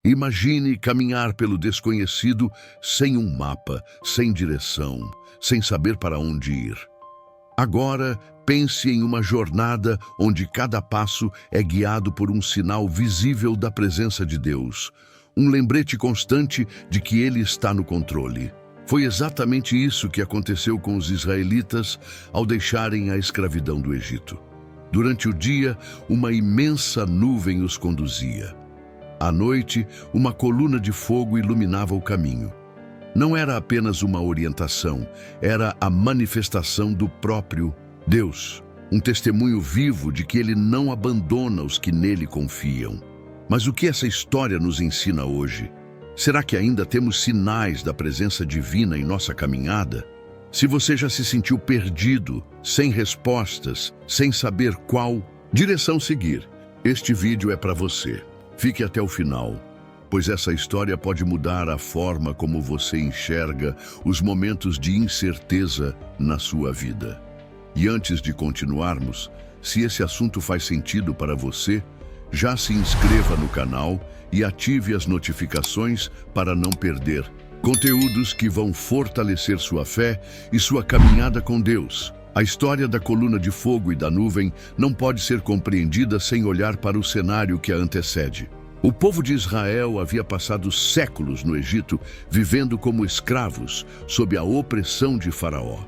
Imagine caminhar pelo desconhecido sem um mapa, sem direção, sem saber para onde ir. Agora, pense em uma jornada onde cada passo é guiado por um sinal visível da presença de Deus, um lembrete constante de que Ele está no controle. Foi exatamente isso que aconteceu com os israelitas ao deixarem a escravidão do Egito. Durante o dia, uma imensa nuvem os conduzia. À noite, uma coluna de fogo iluminava o caminho. Não era apenas uma orientação, era a manifestação do próprio Deus, um testemunho vivo de que Ele não abandona os que nele confiam. Mas o que essa história nos ensina hoje? Será que ainda temos sinais da presença divina em nossa caminhada? Se você já se sentiu perdido, sem respostas, sem saber qual direção seguir, este vídeo é para você. Fique até o final, pois essa história pode mudar a forma como você enxerga os momentos de incerteza na sua vida. E antes de continuarmos, se esse assunto faz sentido para você, já se inscreva no canal e ative as notificações para não perder conteúdos que vão fortalecer sua fé e sua caminhada com Deus. A história da coluna de fogo e da nuvem não pode ser compreendida sem olhar para o cenário que a antecede. O povo de Israel havia passado séculos no Egito, vivendo como escravos, sob a opressão de Faraó.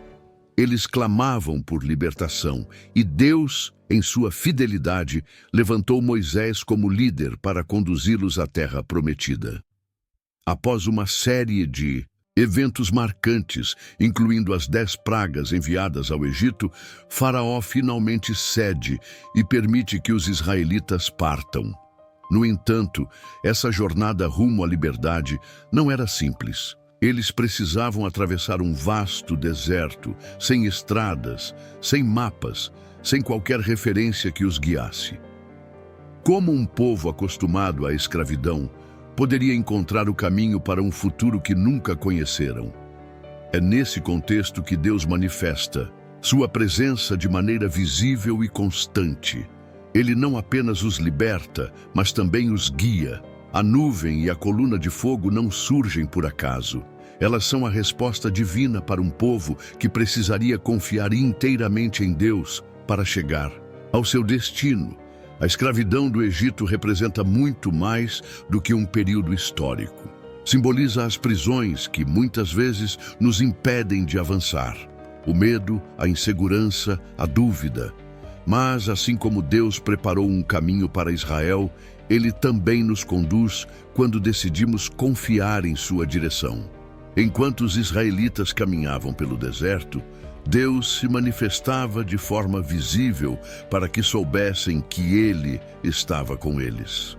Eles clamavam por libertação, e Deus, em sua fidelidade, levantou Moisés como líder para conduzi-los à terra prometida. Após uma série de eventos marcantes, incluindo as 10 pragas enviadas ao Egito, Faraó finalmente cede e permite que os israelitas partam. No entanto, essa jornada rumo à liberdade não era simples. Eles precisavam atravessar um vasto deserto, sem estradas, sem mapas, sem qualquer referência que os guiasse. Como um povo acostumado à escravidão poderia encontrar o caminho para um futuro que nunca conheceram? É nesse contexto que Deus manifesta sua presença de maneira visível e constante. Ele não apenas os liberta, mas também os guia. A nuvem e a coluna de fogo não surgem por acaso. Elas são a resposta divina para um povo que precisaria confiar inteiramente em Deus para chegar ao seu destino. A escravidão do Egito representa muito mais do que um período histórico. Simboliza as prisões que muitas vezes nos impedem de avançar. O medo, a insegurança, a dúvida. Mas, assim como Deus preparou um caminho para Israel, Ele também nos conduz quando decidimos confiar em sua direção. Enquanto os israelitas caminhavam pelo deserto, Deus se manifestava de forma visível para que soubessem que Ele estava com eles.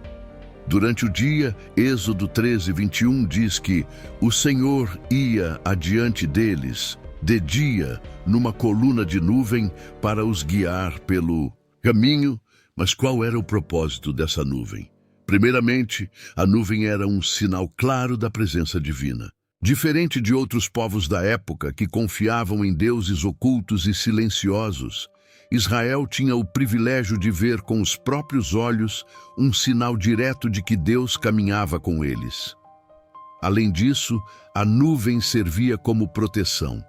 Durante o dia, Êxodo 13:21 diz que o Senhor ia adiante deles, de dia, numa coluna de nuvem para os guiar pelo caminho. Mas qual era o propósito dessa nuvem? Primeiramente, a nuvem era um sinal claro da presença divina. Diferente de outros povos da época que confiavam em deuses ocultos e silenciosos, Israel tinha o privilégio de ver com os próprios olhos um sinal direto de que Deus caminhava com eles. Além disso, a nuvem servia como proteção.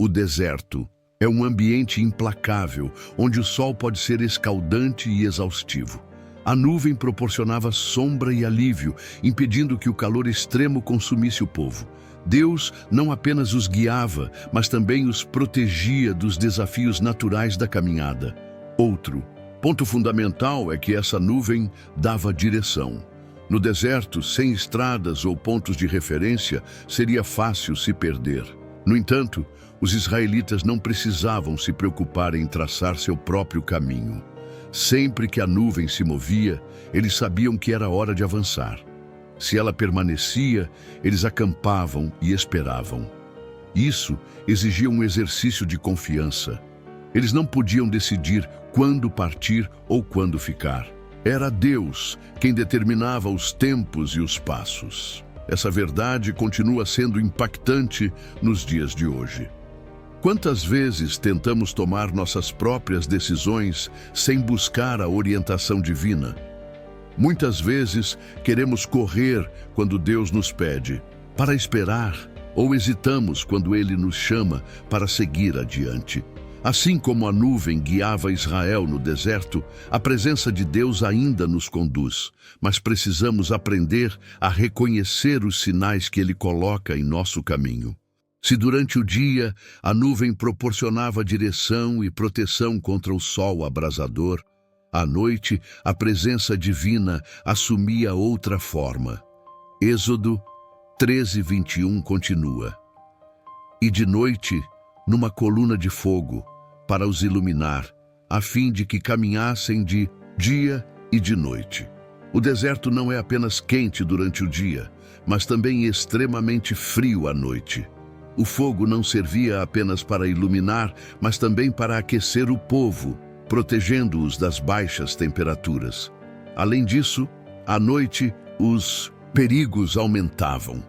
O deserto é um ambiente implacável, onde o sol pode ser escaldante e exaustivo. A nuvem proporcionava sombra e alívio, impedindo que o calor extremo consumisse o povo. Deus não apenas os guiava, mas também os protegia dos desafios naturais da caminhada. Outro ponto fundamental é que essa nuvem dava direção. No deserto, sem estradas ou pontos de referência, seria fácil se perder. No entanto, os israelitas não precisavam se preocupar em traçar seu próprio caminho. Sempre que a nuvem se movia, eles sabiam que era hora de avançar. Se ela permanecia, eles acampavam e esperavam. Isso exigia um exercício de confiança. Eles não podiam decidir quando partir ou quando ficar. Era Deus quem determinava os tempos e os passos. Essa verdade continua sendo impactante nos dias de hoje. Quantas vezes tentamos tomar nossas próprias decisões sem buscar a orientação divina? Muitas vezes queremos correr quando Deus nos pede para esperar, ou hesitamos quando Ele nos chama para seguir adiante. Assim como a nuvem guiava Israel no deserto, a presença de Deus ainda nos conduz, mas precisamos aprender a reconhecer os sinais que Ele coloca em nosso caminho. Se durante o dia a nuvem proporcionava direção e proteção contra o sol abrasador, à noite a presença divina assumia outra forma. Êxodo 13:21 continua: E de noite, numa coluna de fogo, para os iluminar, a fim de que caminhassem de dia e de noite. O deserto não é apenas quente durante o dia, mas também extremamente frio à noite. O fogo não servia apenas para iluminar, mas também para aquecer o povo, protegendo-os das baixas temperaturas. Além disso, à noite, os perigos aumentavam.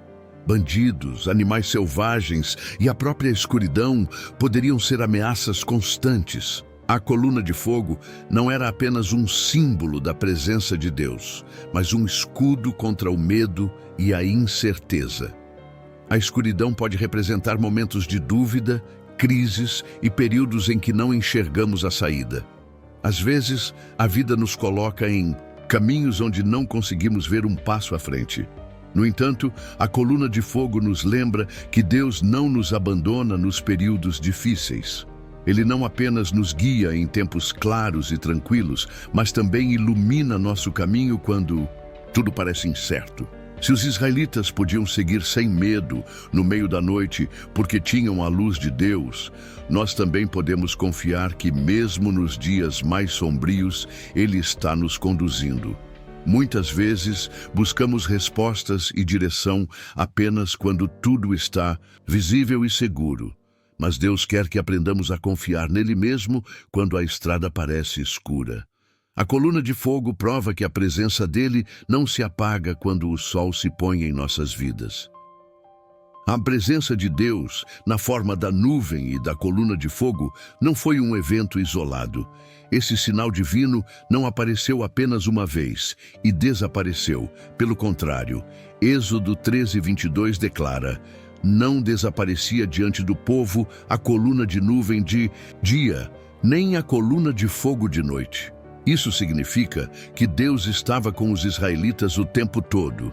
Bandidos, animais selvagens e a própria escuridão poderiam ser ameaças constantes. A coluna de fogo não era apenas um símbolo da presença de Deus, mas um escudo contra o medo e a incerteza. A escuridão pode representar momentos de dúvida, crises e períodos em que não enxergamos a saída. Às vezes, a vida nos coloca em caminhos onde não conseguimos ver um passo à frente. No entanto, a coluna de fogo nos lembra que Deus não nos abandona nos períodos difíceis. Ele não apenas nos guia em tempos claros e tranquilos, mas também ilumina nosso caminho quando tudo parece incerto. Se os israelitas podiam seguir sem medo no meio da noite porque tinham a luz de Deus, nós também podemos confiar que mesmo nos dias mais sombrios, Ele está nos conduzindo. Muitas vezes, buscamos respostas e direção apenas quando tudo está visível e seguro. Mas Deus quer que aprendamos a confiar nele mesmo quando a estrada parece escura. A coluna de fogo prova que a presença dele não se apaga quando o sol se põe em nossas vidas. A presença de Deus, na forma da nuvem e da coluna de fogo, não foi um evento isolado. Esse sinal divino não apareceu apenas uma vez e desapareceu. Pelo contrário, Êxodo 13:22 declara: Não desaparecia diante do povo a coluna de nuvem de dia, nem a coluna de fogo de noite. Isso significa que Deus estava com os israelitas o tempo todo.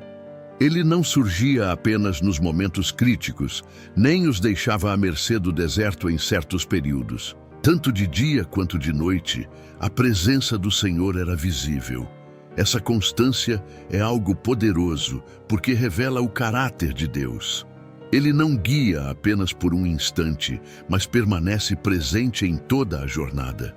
Ele não surgia apenas nos momentos críticos, nem os deixava à mercê do deserto em certos períodos. Tanto de dia quanto de noite, a presença do Senhor era visível. Essa constância é algo poderoso, porque revela o caráter de Deus. Ele não guia apenas por um instante, mas permanece presente em toda a jornada.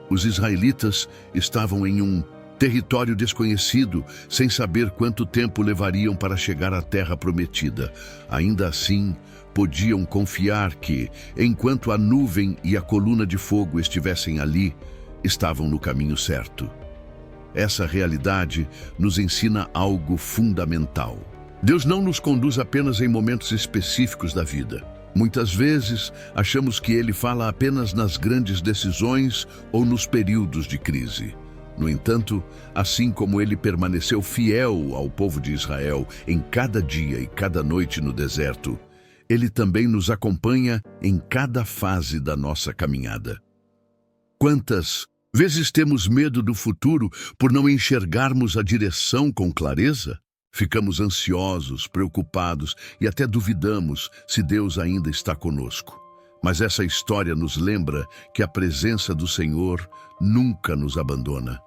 Os israelitas estavam em um território desconhecido, sem saber quanto tempo levariam para chegar à terra prometida. Ainda assim, podiam confiar que, enquanto a nuvem e a coluna de fogo estivessem ali, estavam no caminho certo. Essa realidade nos ensina algo fundamental. Deus não nos conduz apenas em momentos específicos da vida. Muitas vezes, achamos que Ele fala apenas nas grandes decisões ou nos períodos de crise. No entanto, assim como Ele permaneceu fiel ao povo de Israel em cada dia e cada noite no deserto, Ele também nos acompanha em cada fase da nossa caminhada. Quantas vezes temos medo do futuro por não enxergarmos a direção com clareza? Ficamos ansiosos, preocupados e até duvidamos se Deus ainda está conosco. Mas essa história nos lembra que a presença do Senhor nunca nos abandona.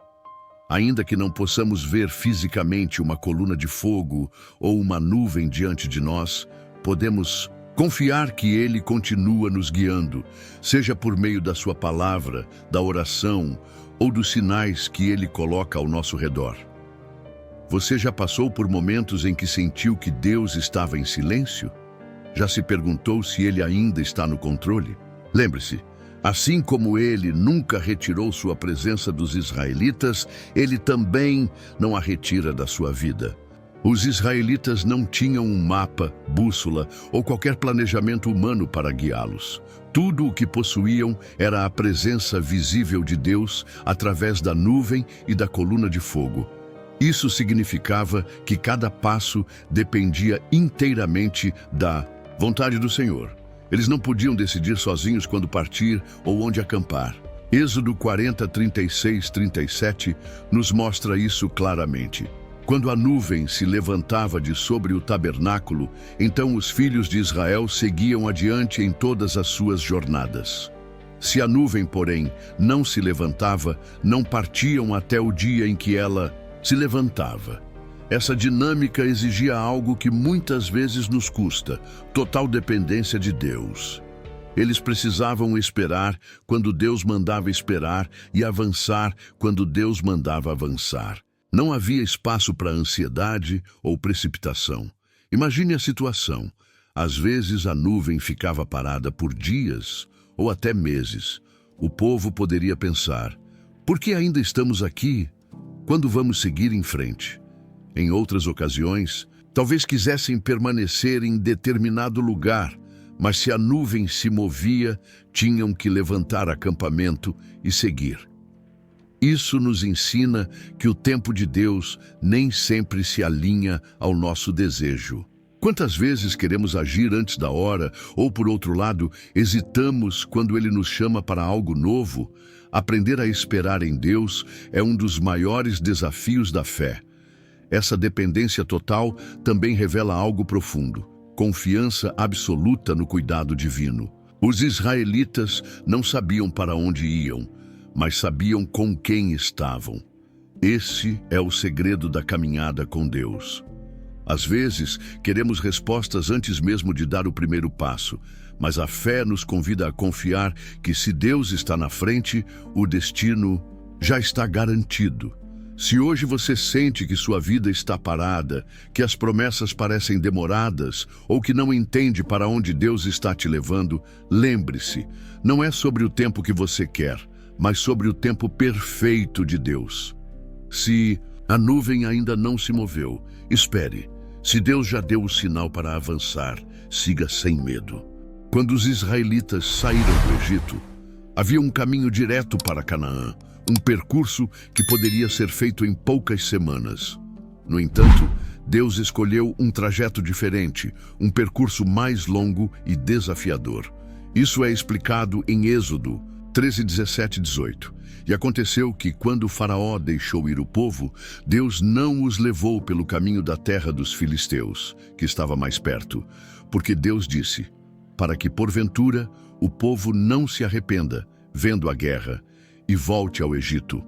Ainda que não possamos ver fisicamente uma coluna de fogo ou uma nuvem diante de nós, podemos confiar que Ele continua nos guiando, seja por meio da Sua palavra, da oração ou dos sinais que Ele coloca ao nosso redor. Você já passou por momentos em que sentiu que Deus estava em silêncio? Já se perguntou se Ele ainda está no controle? Lembre-se, assim como Ele nunca retirou sua presença dos israelitas, Ele também não a retira da sua vida. Os israelitas não tinham um mapa, bússola ou qualquer planejamento humano para guiá-los. Tudo o que possuíam era a presença visível de Deus através da nuvem e da coluna de fogo. Isso significava que cada passo dependia inteiramente da vontade do Senhor. Eles não podiam decidir sozinhos quando partir ou onde acampar. Êxodo 40, 36, 37 nos mostra isso claramente. Quando a nuvem se levantava de sobre o tabernáculo, então os filhos de Israel seguiam adiante em todas as suas jornadas. Se a nuvem, porém, não se levantava, não partiam até o dia em que ela se levantava. Essa dinâmica exigia algo que muitas vezes nos custa: total dependência de Deus. Eles precisavam esperar quando Deus mandava esperar e avançar quando Deus mandava avançar. Não havia espaço para ansiedade ou precipitação. Imagine a situação. Às vezes a nuvem ficava parada por dias ou até meses. O povo poderia pensar: por que ainda estamos aqui? Quando vamos seguir em frente? Em outras ocasiões, talvez quisessem permanecer em determinado lugar, mas se a nuvem se movia, tinham que levantar acampamento e seguir. Isso nos ensina que o tempo de Deus nem sempre se alinha ao nosso desejo. Quantas vezes queremos agir antes da hora, ou por outro lado, hesitamos quando Ele nos chama para algo novo? Aprender a esperar em Deus é um dos maiores desafios da fé. Essa dependência total também revela algo profundo: confiança absoluta no cuidado divino. Os israelitas não sabiam para onde iam, mas sabiam com quem estavam. Esse é o segredo da caminhada com Deus. Às vezes, queremos respostas antes mesmo de dar o primeiro passo, mas a fé nos convida a confiar que se Deus está na frente, o destino já está garantido. Se hoje você sente que sua vida está parada, que as promessas parecem demoradas ou que não entende para onde Deus está te levando, lembre-se, não é sobre o tempo que você quer, mas sobre o tempo perfeito de Deus. Se a nuvem ainda não se moveu, espere. Se Deus já deu o sinal para avançar, siga sem medo. Quando os israelitas saíram do Egito, havia um caminho direto para Canaã, um percurso que poderia ser feito em poucas semanas. No entanto, Deus escolheu um trajeto diferente, um percurso mais longo e desafiador. Isso é explicado em Êxodo 13, 17 e 18. E aconteceu que, quando o faraó deixou ir o povo, Deus não os levou pelo caminho da terra dos filisteus, que estava mais perto, porque Deus disse: para que, porventura, o povo não se arrependa, vendo a guerra, e volte ao Egito.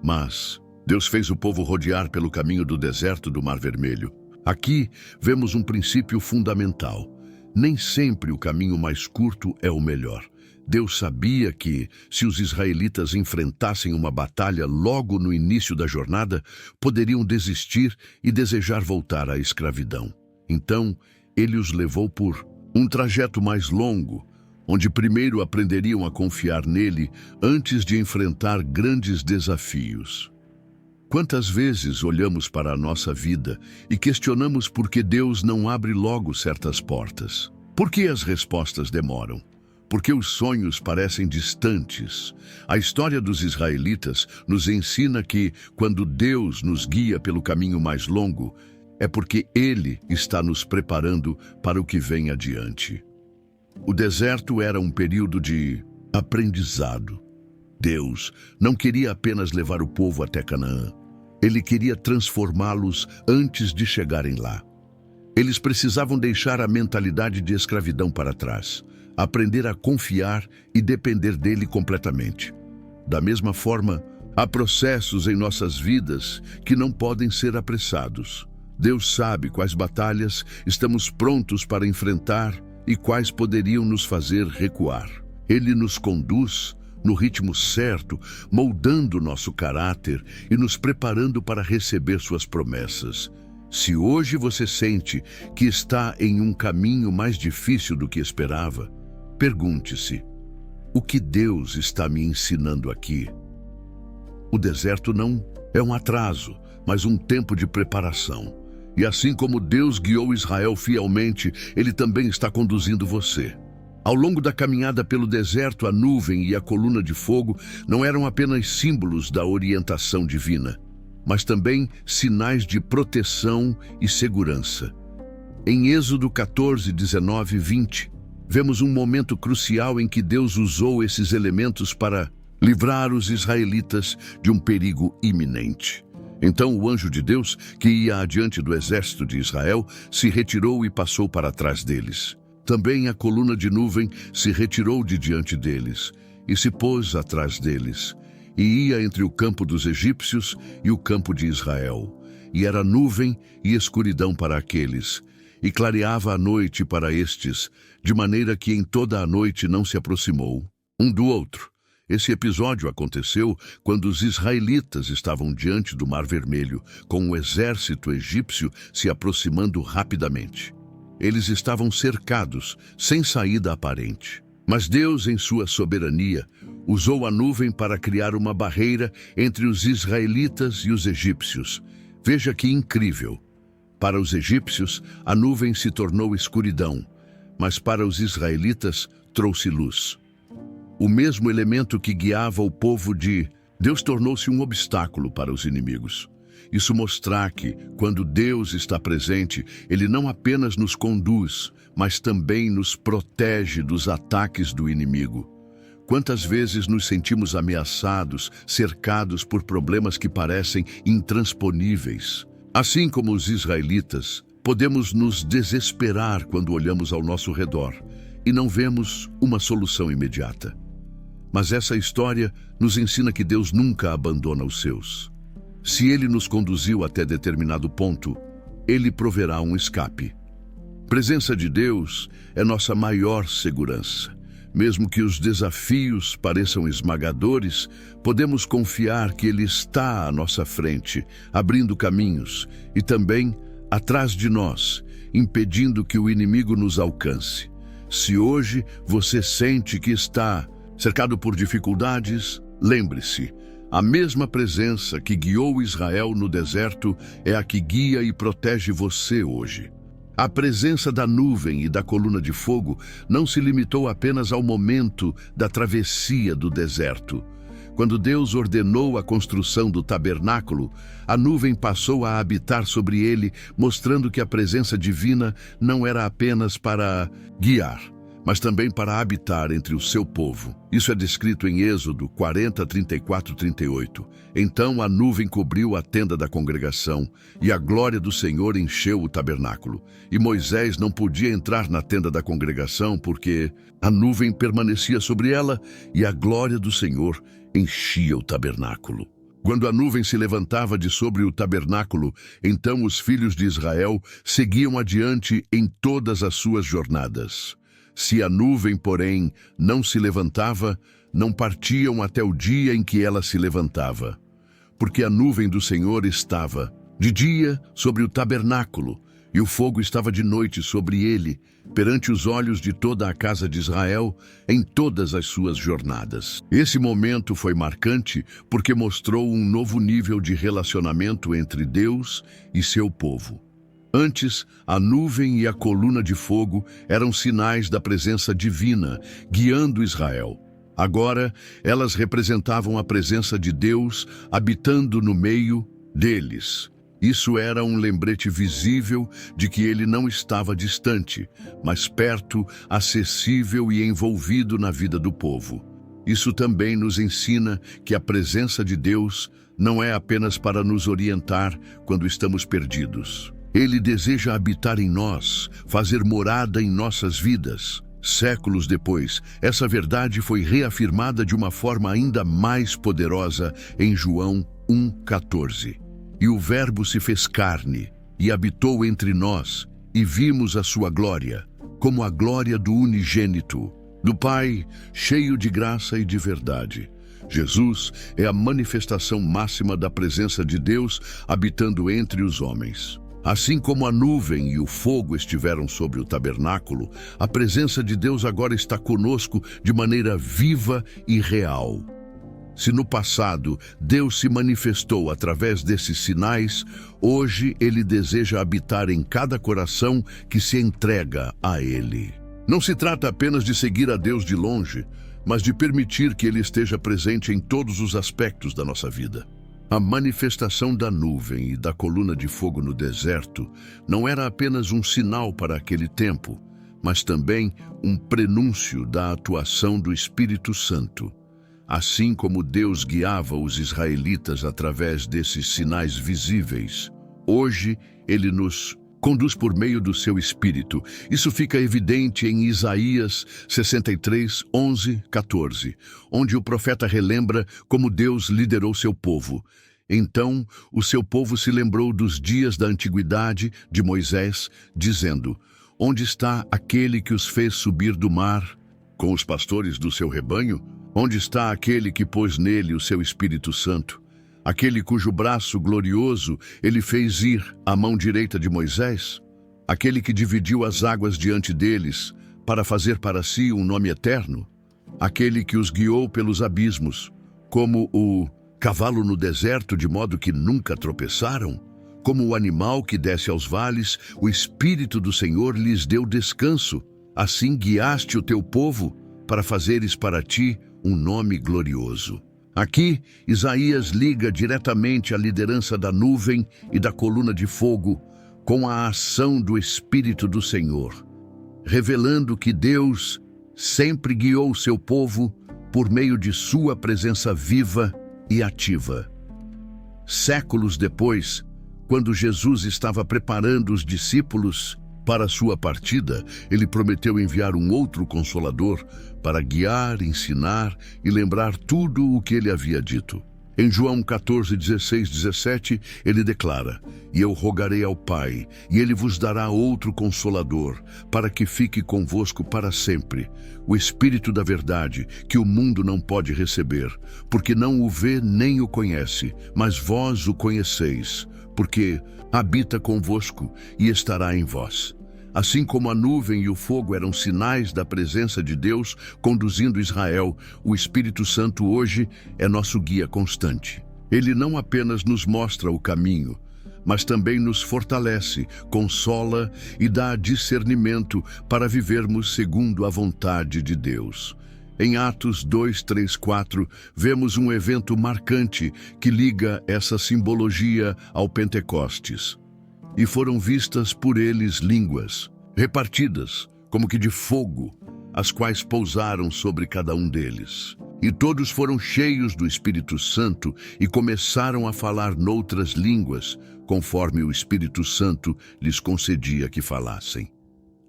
Mas Deus fez o povo rodear pelo caminho do deserto do Mar Vermelho. Aqui vemos um princípio fundamental: nem sempre o caminho mais curto é o melhor. Deus sabia que, se os israelitas enfrentassem uma batalha logo no início da jornada, poderiam desistir e desejar voltar à escravidão. Então, Ele os levou por um trajeto mais longo, onde primeiro aprenderiam a confiar nele antes de enfrentar grandes desafios. Quantas vezes olhamos para a nossa vida e questionamos por que Deus não abre logo certas portas? Por que as respostas demoram? Porque os sonhos parecem distantes. A história dos israelitas nos ensina que, quando Deus nos guia pelo caminho mais longo, é porque Ele está nos preparando para o que vem adiante. O deserto era um período de aprendizado. Deus não queria apenas levar o povo até Canaã. Ele queria transformá-los antes de chegarem lá. Eles precisavam deixar a mentalidade de escravidão para trás, aprender a confiar e depender dele completamente. Da mesma forma, há processos em nossas vidas que não podem ser apressados. Deus sabe quais batalhas estamos prontos para enfrentar e quais poderiam nos fazer recuar. Ele nos conduz no ritmo certo, moldando nosso caráter e nos preparando para receber suas promessas. Se hoje você sente que está em um caminho mais difícil do que esperava, pergunte-se: o que Deus está me ensinando aqui? O deserto não é um atraso, mas um tempo de preparação. E assim como Deus guiou Israel fielmente, Ele também está conduzindo você. Ao longo da caminhada pelo deserto, a nuvem e a coluna de fogo não eram apenas símbolos da orientação divina. mas também sinais de proteção e segurança. Em Êxodo 14, 19 e 20, vemos um momento crucial em que Deus usou esses elementos para livrar os israelitas de um perigo iminente. Então o anjo de Deus, que ia adiante do exército de Israel, se retirou e passou para trás deles. Também a coluna de nuvem se retirou de diante deles e se pôs atrás deles, e ia entre o campo dos egípcios e o campo de Israel. E era nuvem e escuridão para aqueles, e clareava a noite para estes, de maneira que em toda a noite não se aproximou um do outro. Esse episódio aconteceu quando os israelitas estavam diante do Mar Vermelho, com o exército egípcio se aproximando rapidamente. Eles estavam cercados, sem saída aparente. Mas Deus, em sua soberania, usou a nuvem para criar uma barreira entre os israelitas e os egípcios. Veja que incrível! Para os egípcios, a nuvem se tornou escuridão, mas para os israelitas trouxe luz. O mesmo elemento que guiava o povo de Deus tornou-se um obstáculo para os inimigos. Isso mostra que, quando Deus está presente, Ele não apenas nos conduz, mas também nos protege dos ataques do inimigo. Quantas vezes nos sentimos ameaçados, cercados por problemas que parecem intransponíveis? Assim como os israelitas, podemos nos desesperar quando olhamos ao nosso redor e não vemos uma solução imediata. Mas essa história nos ensina que Deus nunca abandona os seus. Se Ele nos conduziu até determinado ponto, Ele proverá um escape. A presença de Deus é nossa maior segurança. Mesmo que os desafios pareçam esmagadores, podemos confiar que Ele está à nossa frente, abrindo caminhos, e também atrás de nós, impedindo que o inimigo nos alcance. Se hoje você sente que está cercado por dificuldades, lembre-se, a mesma presença que guiou Israel no deserto é a que guia e protege você hoje. A presença da nuvem e da coluna de fogo não se limitou apenas ao momento da travessia do deserto. Quando Deus ordenou a construção do tabernáculo, a nuvem passou a habitar sobre ele, mostrando que a presença divina não era apenas para guiar, mas também para habitar entre o seu povo. Isso é descrito em Êxodo 40, 34, 38. Então a nuvem cobriu a tenda da congregação, e a glória do Senhor encheu o tabernáculo. E Moisés não podia entrar na tenda da congregação, porque a nuvem permanecia sobre ela, e a glória do Senhor enchia o tabernáculo. Quando a nuvem se levantava de sobre o tabernáculo, então os filhos de Israel seguiam adiante em todas as suas jornadas. Se a nuvem, porém, não se levantava, não partiam até o dia em que ela se levantava. Porque a nuvem do Senhor estava de dia sobre o tabernáculo, e o fogo estava de noite sobre ele, perante os olhos de toda a casa de Israel, em todas as suas jornadas. Esse momento foi marcante porque mostrou um novo nível de relacionamento entre Deus e seu povo. Antes, a nuvem e a coluna de fogo eram sinais da presença divina, guiando Israel. Agora, elas representavam a presença de Deus habitando no meio deles. Isso era um lembrete visível de que ele não estava distante, mas perto, acessível e envolvido na vida do povo. Isso também nos ensina que a presença de Deus não é apenas para nos orientar quando estamos perdidos. Ele deseja habitar em nós, fazer morada em nossas vidas. Séculos depois, essa verdade foi reafirmada de uma forma ainda mais poderosa em João 1,14. E o Verbo se fez carne e habitou entre nós, e vimos a sua glória, como a glória do unigênito, do Pai, cheio de graça e de verdade. Jesus é a manifestação máxima da presença de Deus habitando entre os homens. Assim como a nuvem e o fogo estiveram sobre o tabernáculo, a presença de Deus agora está conosco de maneira viva e real. Se no passado Deus se manifestou através desses sinais, hoje Ele deseja habitar em cada coração que se entrega a Ele. Não se trata apenas de seguir a Deus de longe, mas de permitir que Ele esteja presente em todos os aspectos da nossa vida. A manifestação da nuvem e da coluna de fogo no deserto não era apenas um sinal para aquele tempo, mas também um prenúncio da atuação do Espírito Santo. Assim como Deus guiava os israelitas através desses sinais visíveis, hoje Ele nos conduz por meio do seu Espírito. Isso fica evidente em Isaías 63, 11, 14, onde o profeta relembra como Deus liderou seu povo. Então, o seu povo se lembrou dos dias da antiguidade de Moisés, dizendo: onde está aquele que os fez subir do mar com os pastores do seu rebanho? Onde está aquele que pôs nele o seu Espírito Santo? Aquele cujo braço glorioso ele fez ir à mão direita de Moisés? Aquele que dividiu as águas diante deles para fazer para si um nome eterno? Aquele que os guiou pelos abismos, como o cavalo no deserto, de modo que nunca tropeçaram? Como o animal que desce aos vales, o Espírito do Senhor lhes deu descanso. Assim guiaste o teu povo para fazeres para ti um nome glorioso. Aqui, Isaías liga diretamente a liderança da nuvem e da coluna de fogo com a ação do Espírito do Senhor, revelando que Deus sempre guiou seu povo por meio de sua presença viva e ativa. Séculos depois, quando Jesus estava preparando os discípulos para sua partida, ele prometeu enviar um outro Consolador para guiar, ensinar e lembrar tudo o que ele havia dito. Em João 14, 16, 17, ele declara: e eu rogarei ao Pai, e ele vos dará outro Consolador, para que fique convosco para sempre, o Espírito da verdade, que o mundo não pode receber, porque não o vê nem o conhece, mas vós o conheceis, porque habita convosco e estará em vós. Assim como a nuvem e o fogo eram sinais da presença de Deus conduzindo Israel, o Espírito Santo hoje é nosso guia constante. Ele não apenas nos mostra o caminho, mas também nos fortalece, consola e dá discernimento para vivermos segundo a vontade de Deus. Em Atos 2, 3, 4, vemos um evento marcante que liga essa simbologia ao Pentecostes. E foram vistas por eles línguas, repartidas, como que de fogo, as quais pousaram sobre cada um deles. E todos foram cheios do Espírito Santo e começaram a falar noutras línguas, conforme o Espírito Santo lhes concedia que falassem.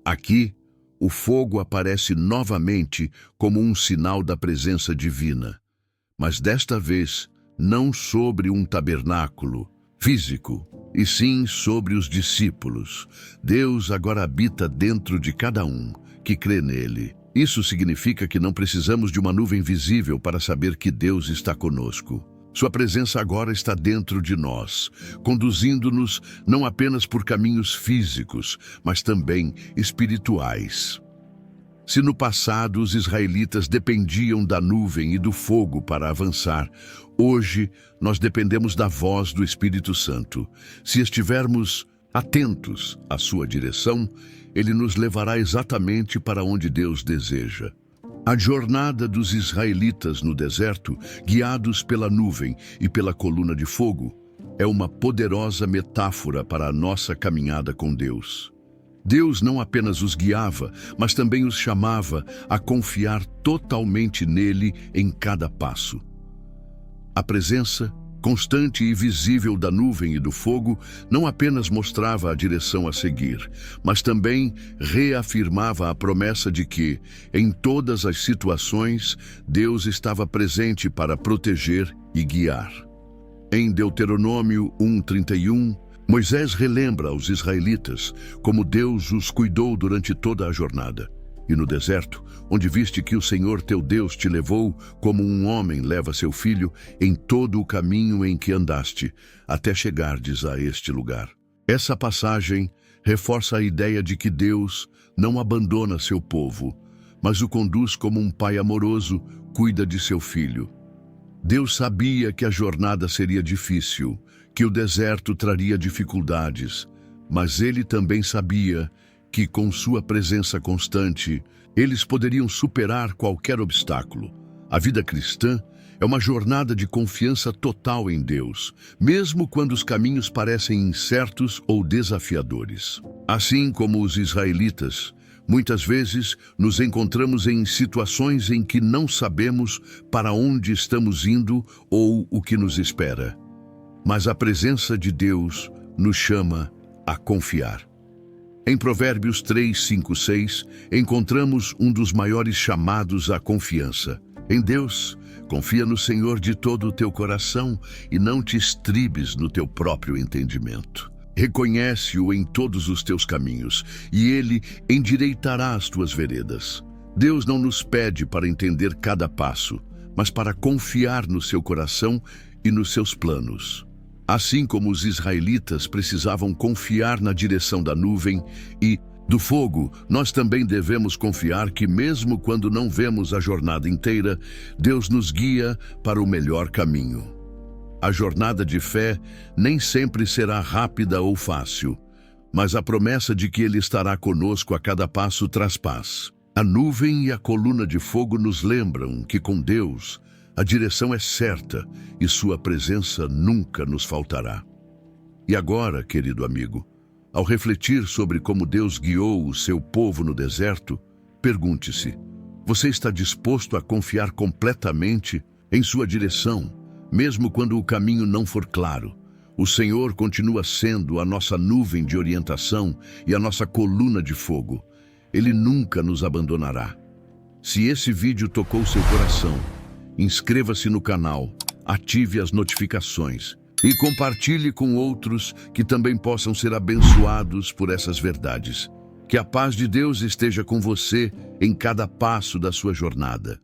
Aqui, o fogo aparece novamente como um sinal da presença divina, mas desta vez não sobre um tabernáculo físico, e sim sobre os discípulos. Deus agora habita dentro de cada um que crê nele. Isso significa que não precisamos de uma nuvem visível para saber que Deus está conosco. Sua presença agora está dentro de nós, conduzindo-nos não apenas por caminhos físicos, mas também espirituais. Se no passado os israelitas dependiam da nuvem e do fogo para avançar, hoje nós dependemos da voz do Espírito Santo. Se estivermos atentos à sua direção, ele nos levará exatamente para onde Deus deseja. A jornada dos israelitas no deserto, guiados pela nuvem e pela coluna de fogo, é uma poderosa metáfora para a nossa caminhada com Deus. Deus não apenas os guiava, mas também os chamava a confiar totalmente nele em cada passo. A presença constante e visível da nuvem e do fogo não apenas mostrava a direção a seguir, mas também reafirmava a promessa de que, em todas as situações, Deus estava presente para proteger e guiar. Em Deuteronômio 1:31, Moisés relembra aos israelitas como Deus os cuidou durante toda a jornada. E no deserto, onde viste que o Senhor teu Deus te levou, como um homem leva seu filho, em todo o caminho em que andaste, até chegardes a este lugar. Essa passagem reforça a ideia de que Deus não abandona seu povo, mas o conduz como um pai amoroso cuida de seu filho. Deus sabia que a jornada seria difícil, que o deserto traria dificuldades, mas ele também sabia que, com sua presença constante, eles poderiam superar qualquer obstáculo. A vida cristã É uma jornada de confiança total em Deus, mesmo quando os caminhos parecem incertos ou desafiadores. Assim como os israelitas, muitas vezes nos encontramos em situações em que não sabemos para onde estamos indo ou o que nos espera. Mas a presença de Deus nos chama a confiar. Em Provérbios 3, 5, 6, encontramos um dos maiores chamados à confiança. Em Deus, confia no Senhor de todo o teu coração e não te estribes no teu próprio entendimento. Reconhece-o em todos os teus caminhos e Ele endireitará as tuas veredas. Deus não nos pede para entender cada passo, mas para confiar no seu coração e nos seus planos. Assim como os israelitas precisavam confiar na direção da nuvem e do fogo, nós também devemos confiar que mesmo quando não vemos a jornada inteira, Deus nos guia para o melhor caminho. A jornada de fé nem sempre será rápida ou fácil, mas a promessa de que Ele estará conosco a cada passo traz paz. A nuvem e a coluna de fogo nos lembram que com Deus, a direção é certa e sua presença nunca nos faltará. E agora, querido amigo, ao refletir sobre como Deus guiou o seu povo no deserto, pergunte-se: você está disposto a confiar completamente em sua direção, mesmo quando o caminho não for claro? O Senhor continua sendo a nossa nuvem de orientação e a nossa coluna de fogo. Ele nunca nos abandonará. Se esse vídeo tocou seu coração, inscreva-se no canal, ative as notificações e compartilhe com outros que também possam ser abençoados por essas verdades. Que a paz de Deus esteja com você em cada passo da sua jornada.